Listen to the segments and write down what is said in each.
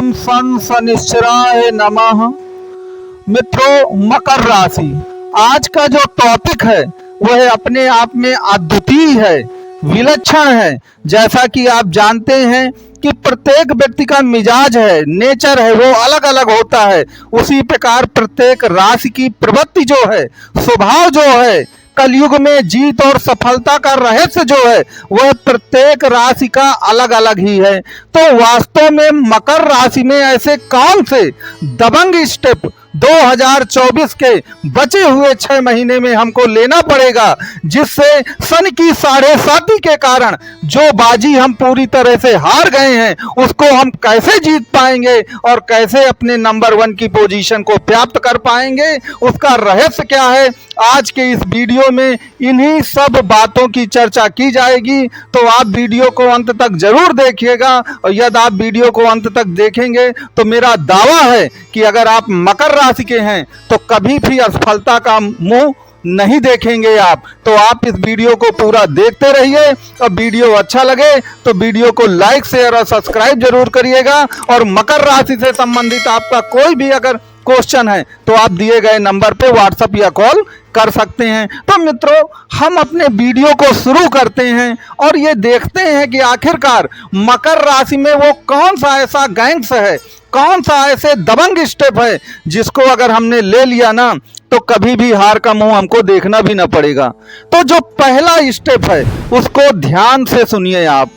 ओम शनिश्चराय नमः। मित्रों, मकर राशि आज का जो टॉपिक है वह अपने आप में अद्वितीय है, विलक्षण है। जैसा कि आप जानते हैं कि प्रत्येक व्यक्ति का मिजाज है, नेचर है, वो अलग अलग होता है। उसी प्रकार प्रत्येक राशि की प्रवृत्ति जो है, स्वभाव जो है, कलयुग में जीत और सफलता का रहस्य जो है वह प्रत्येक राशि का अलग अलग ही है। तो वास्तव में मकर राशि में ऐसे कौन से दबंग स्टेप 2024 के बचे हुए 6 महीने में हमको लेना पड़ेगा, जिससे सन की 7.5 के कारण जो बाजी हम पूरी तरह से हार गए हैं उसको हम कैसे जीत पाएंगे और कैसे अपने नंबर 1 की पोजीशन को प्राप्त कर पाएंगे, उसका रहस्य क्या है। आज के इस वीडियो में इन्हीं सब बातों की चर्चा की जाएगी। तो आप वीडियो को अंत तक जरूर देखिएगा, और यदि आप वीडियो को अंत तक देखेंगे तो मेरा दावा है कि अगर आप मकर राशि के हैं तो कभी भी असफलता का मुंह नहीं देखेंगे आप। तो आप इस वीडियो को पूरा देखते रहिए, और वीडियो अच्छा लगे तो वीडियो को लाइक शेयर और सब्सक्राइब जरूर करिएगा। और मकर राशि से संबंधित आपका कोई भी अगर क्वेश्चन है तो आप दिए गए नंबर पे व्हाट्सएप या कॉल कर सकते हैं। तो मित्रों, हम अपने वीडियो को शुरू करते हैं और ये देखते हैं कि आखिरकार मकर राशि में वो कौन सा ऐसा गैंग्स है, कौन सा ऐसे दबंग स्टेप है जिसको अगर हमने ले लिया ना तो कभी भी हार का मुंह हमको देखना भी ना पड़ेगा। तो जो पहला स्टेप है उसको ध्यान से सुनिए आप।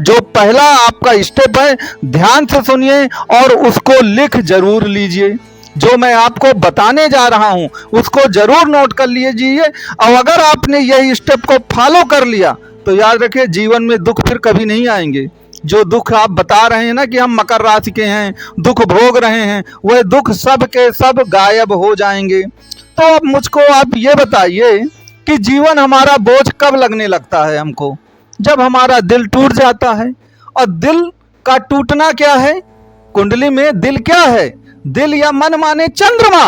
जो पहला आपका स्टेप है ध्यान से सुनिए और उसको लिख जरूर लीजिए। जो मैं आपको बताने जा रहा हूं उसको जरूर नोट कर लीजिए। और अगर आपने यही स्टेप को फॉलो कर लिया तो याद रखिए जीवन में दुख फिर कभी नहीं आएंगे। जो दुख आप बता रहे हैं ना कि हम मकर राशि के हैं, दुख भोग रहे हैं, वह दुख सब के सब गायब हो जाएंगे। तो अब मुझको आप ये बताइए कि जीवन हमारा बोझ कब लगने लगता है हमको? जब हमारा दिल टूट जाता है। और दिल का टूटना क्या है? कुंडली में दिल क्या है? दिल या मन माने चंद्रमा।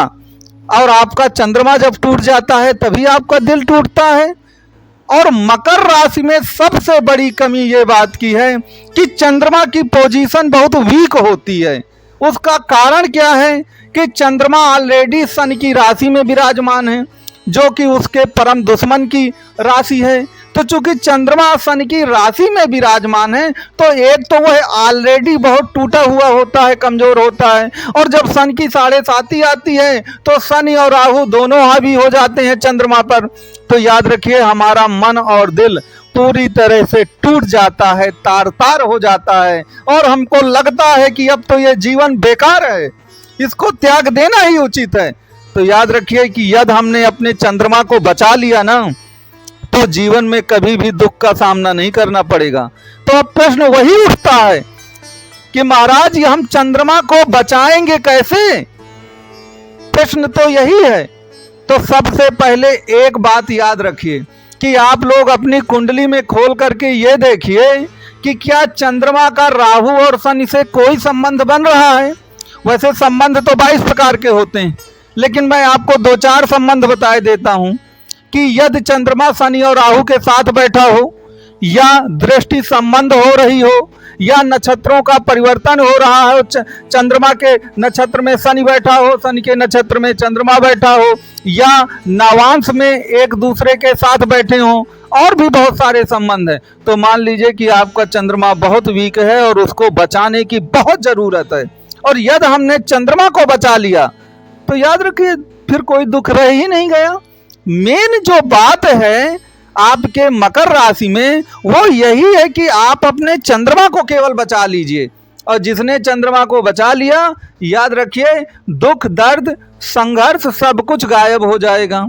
और आपका चंद्रमा जब टूट जाता है तभी आपका दिल टूटता है। और मकर राशि में सबसे बड़ी कमी ये बात की है कि चंद्रमा की पोजीशन बहुत वीक होती है। उसका कारण क्या है कि चंद्रमा ऑलरेडी सन की राशि में विराजमान है, जो कि उसके परम दुश्मन की राशि है। तो चूंकि चंद्रमा सन की राशि में विराजमान है तो एक तो वह ऑलरेडी बहुत टूटा हुआ होता है, कमजोर होता है। और जब सन की 7.5 आती है तो शनि और राहु दोनों हावी हो जाते हैं चंद्रमा पर। तो याद रखिए हमारा मन और दिल पूरी तरह से टूट जाता है, तार तार हो जाता है, और हमको लगता है कि अब तो ये जीवन बेकार है, इसको त्याग देना ही उचित है। तो याद रखिए कि यदि हमने अपने चंद्रमा को बचा लिया ना तो जीवन में कभी भी दुख का सामना नहीं करना पड़ेगा। तो अब प्रश्न वही उठता है कि महाराज ये हम चंद्रमा को बचाएंगे कैसे? प्रश्न तो यही है। तो सबसे पहले एक बात याद रखिए कि आप लोग अपनी कुंडली में खोल करके ये देखिए कि क्या चंद्रमा का राहु और शनि से कोई संबंध बन रहा है। वैसे संबंध तो 22 प्रकार के होते हैं, लेकिन मैं आपको 2-4 संबंध बताए देता हूं कि यदि चंद्रमा शनि और राहु के साथ बैठा हो, या दृष्टि संबंध हो रही हो, या नक्षत्रों का परिवर्तन हो रहा हो, चंद्रमा के नक्षत्र में शनि बैठा हो, शनि के नक्षत्र में चंद्रमा बैठा हो, या नवांश में एक दूसरे के साथ बैठे हो, और भी बहुत सारे संबंध हैं। तो मान लीजिए कि आपका चंद्रमा बहुत वीक है और उसको बचाने की बहुत जरूरत है। और यदि हमने चंद्रमा को बचा लिया तो याद रखिए फिर कोई दुख रह ही नहीं गया। मेन जो बात है आपके मकर राशि में वो यही है कि आप अपने चंद्रमा को केवल बचा लीजिए। और जिसने चंद्रमा को बचा लिया, याद रखिए दुख, दर्द, संघर्ष सब कुछ गायब हो जाएगा।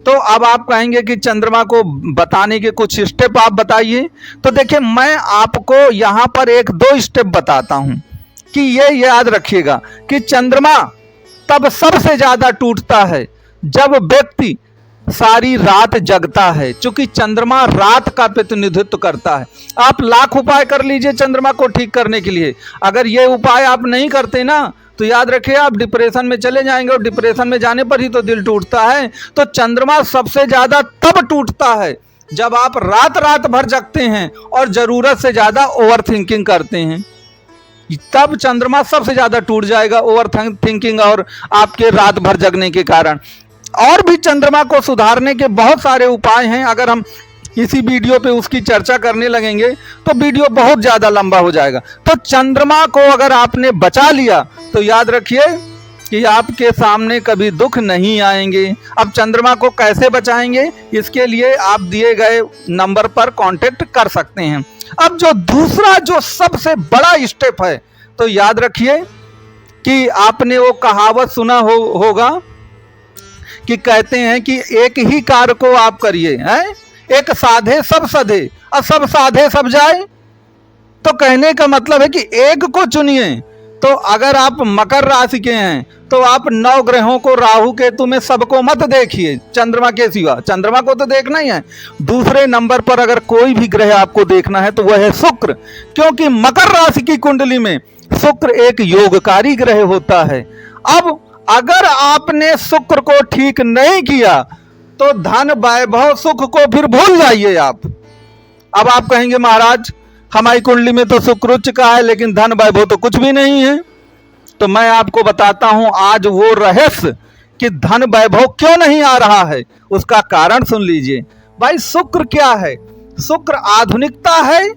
तो अब आप कहेंगे कि चंद्रमा को बताने के कुछ स्टेप आप बताइए। तो देखिए मैं आपको यहाँ पर 1-2 स्टेप बताता हूँ कि ये याद रखिएगा कि चंद्रमा तब सबसे ज्यादा टूटता है जब व्यक्ति सारी रात जगता है, क्योंकि चंद्रमा रात का प्रतिनिधित्व करता है। आप लाख उपाय कर लीजिए चंद्रमा को ठीक करने के लिए, अगर ये उपाय आप नहीं करते ना तो याद रखिए आप डिप्रेशन में चले जाएंगे, और डिप्रेशन में जाने पर ही तो दिल टूटता है। तो चंद्रमा सबसे ज्यादा तब टूटता है जब आप रात रात भर जगते हैं और जरूरत से ज्यादा ओवर थिंकिंग करते हैं। तब चंद्रमा सबसे ज्यादा टूट जाएगा ओवर थिंकिंग और आपके रात भर जगने के कारण। और भी चंद्रमा को सुधारने के बहुत सारे उपाय हैं। अगर हम इसी वीडियो पे उसकी चर्चा करने लगेंगे तो वीडियो बहुत ज़्यादा लंबा हो जाएगा। तो चंद्रमा को अगर आपने बचा लिया तो याद रखिए कि आपके सामने कभी दुख नहीं आएंगे। अब चंद्रमा को कैसे बचाएंगे, इसके लिए आप दिए गए नंबर पर कांटेक्ट कर सकते हैं। अब जो दूसरा जो सबसे बड़ा स्टेप है, तो याद रखिए कि आपने वो कहावत सुना होगा कि कहते हैं कि एक ही कार्य को आप करिए, हैं, एक साधे सब सधे और सब साधे सब जाए। तो कहने का मतलब है कि एक को चुनिए। तो अगर आप मकर राशि के हैं तो आप 9 ग्रहों को, राहु केतु में सबको मत देखिए, चंद्रमा के सिवा। चंद्रमा को तो देखना ही है। दूसरे नंबर पर अगर कोई भी ग्रह आपको देखना है तो वह है शुक्र, क्योंकि मकर राशि की कुंडली में शुक्र एक योगकारी ग्रह होता है। अब अगर आपने शुक्र को ठीक नहीं किया तो धन वैभव सुख को फिर भूल जाइए आप। अब आप कहेंगे महाराज हमारी कुंडली में तो शुक्र उच्च का है लेकिन धन वैभव तो कुछ भी नहीं है। तो मैं आपको बताता हूं आज वो रहस्य कि धन वैभव क्यों नहीं आ रहा है, उसका कारण सुन लीजिए। भाई शुक्र क्या है? शुक्र आधुनिकता है,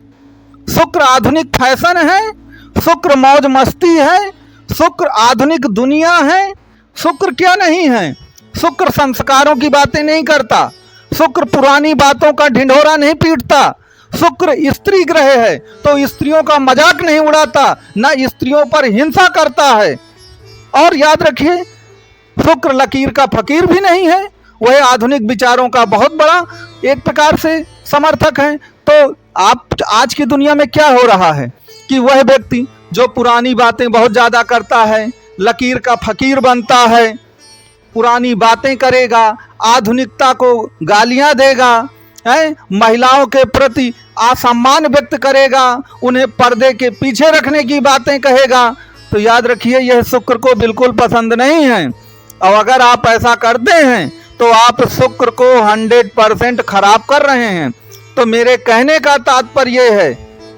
शुक्र आधुनिक फैशन है, शुक्र मौज मस्ती है, शुक्र आधुनिक दुनिया है। शुक्र क्या नहीं है? शुक्र संस्कारों की बातें नहीं करता, शुक्र पुरानी बातों का ढिंढोरा नहीं पीटता, शुक्र स्त्री ग्रह है तो स्त्रियों का मजाक नहीं उड़ाता, ना स्त्रियों पर हिंसा करता है। और याद रखिए शुक्र लकीर का फकीर भी नहीं है, वह आधुनिक विचारों का बहुत बड़ा एक प्रकार से समर्थक है। तो आप आज की दुनिया में क्या हो रहा है कि वह व्यक्ति जो पुरानी बातें बहुत ज्यादा करता है, लकीर का फकीर बनता है, पुरानी बातें करेगा, आधुनिकता को गालियां देगा, है, महिलाओं के प्रति असम्मान व्यक्त करेगा, उन्हें पर्दे के पीछे रखने की बातें कहेगा। तो याद रखिए यह शुक्र को बिल्कुल पसंद नहीं है। और अगर आप ऐसा करते हैं तो आप शुक्र को 100% खराब कर रहे हैं। तो मेरे कहने का तात्पर्य यह है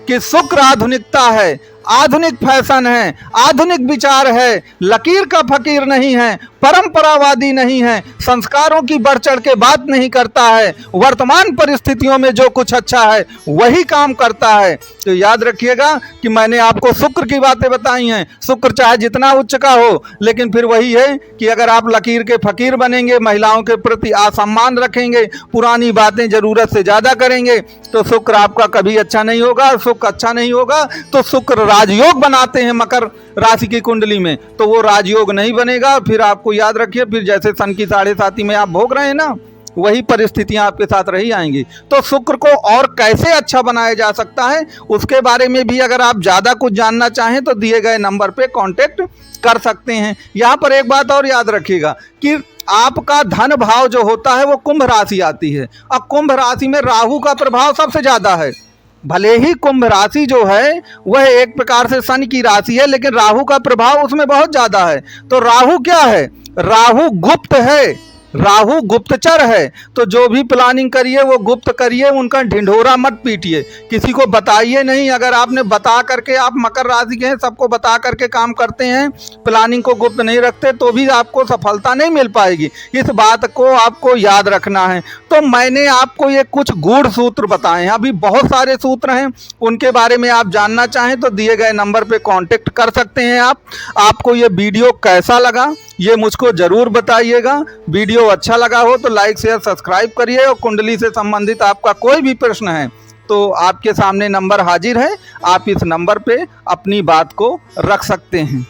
कि शुक्र आधुनिकता है, आधुनिक फैशन है, आधुनिक विचार है, लकीर का फकीर नहीं है, परंपरावादी नहीं है, संस्कारों की बढ़ चढ़ के बात नहीं करता है, वर्तमान परिस्थितियों में जो कुछ अच्छा है वही काम करता है। तो याद रखिएगा कि मैंने आपको शुक्र की बातें बताई हैं। शुक्र चाहे जितना उच्च का हो, लेकिन फिर वही है कि अगर आप लकीर के फकीर बनेंगे, महिलाओं के प्रति असम्मान रखेंगे, पुरानी बातें जरूरत से ज्यादा करेंगे, तो शुक्र आपका कभी अच्छा नहीं होगा। शुक्र अच्छा नहीं होगा तो शुक्र राजयोग बनाते हैं मकर राशि की कुंडली में, तो वो राजयोग नहीं बनेगा। फिर आपको याद रखिए फिर जैसे सन की 7.5 में आप भोग रहे हैं ना, वही परिस्थितियां आपके साथ रही आएंगी। तो शुक्र को और कैसे अच्छा बनाया जा सकता है उसके बारे में भी अगर आप ज्यादा कुछ जानना चाहें तो दिए गए नंबर पे कांटेक्ट कर सकते हैं। यहाँ पर एक बात और याद रखिएगा कि आपका धन भाव जो होता है वो कुंभ राशि आती है, और कुंभ राशि में राहु का प्रभाव सबसे ज्यादा है। भले ही कुंभ राशि जो है वह एक प्रकार से शनि की राशि है, लेकिन राहु का प्रभाव उसमें बहुत ज्यादा है। तो राहु क्या है? राहु गुप्त है, राहु गुप्तचर है। तो जो भी प्लानिंग करिए वो गुप्त करिए, उनका ढिंढोरा मत पीटिए, किसी को बताइए नहीं। अगर आपने बता करके, आप मकर राशि के हैं, सबको बता करके काम करते हैं, प्लानिंग को गुप्त नहीं रखते, तो भी आपको सफलता नहीं मिल पाएगी। इस बात को आपको याद रखना है। तो मैंने आपको ये कुछ गूढ़ सूत्र बताए हैं, अभी बहुत सारे सूत्र हैं, उनके बारे में आप जानना चाहें तो दिए गए नंबर पे कांटेक्ट कर सकते हैं आप। आपको ये वीडियो कैसा लगा ये मुझको जरूर बताइएगा। वीडियो अच्छा लगा हो तो लाइक शेयर सब्सक्राइब करिए, और कुंडली से संबंधित आपका कोई भी प्रश्न है तो आपके सामने नंबर हाजिर है, आप इस नंबर पे अपनी बात को रख सकते हैं।